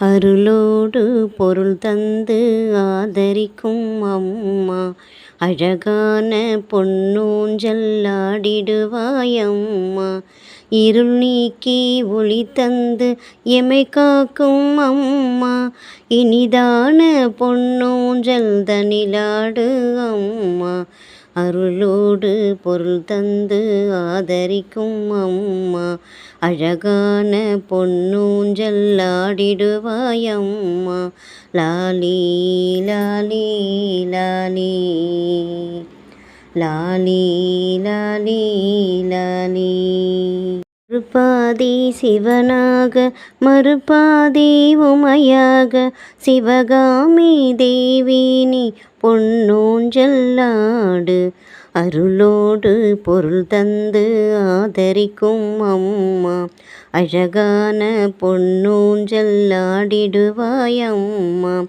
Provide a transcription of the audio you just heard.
அருளோடு பொருள் தந்து ஆதரிக்கும் அம்மா, அழகான பொன்னூஞ்சல் ஆடிடுவாயம்மா. இருள் நீக்கி ஒளி தந்து எமை காக்கும் அம்மா, இனிதான பொன்னூஞ்சல் தனிலாடு அம்மா. அருளோடு பொருள் தந்து ஆதரிக்கும் அம்மா, அழகான பொன்னூஞ்சல் ஆடிடுவாயம்மா. லாலி லாலி லாலி லாலி லாலி லாலி. ஒருபாதி சிவனாக மறுபாதி உமையாக, சிவகாமி தேவி நீ பொன்னூஞ்சல் ஆடு. அருளோடு பொருள் தந்து ஆதரிக்கும் அம்மா, அழகான பொன்னூஞ்சல் ஆடிடுவாயம்மா.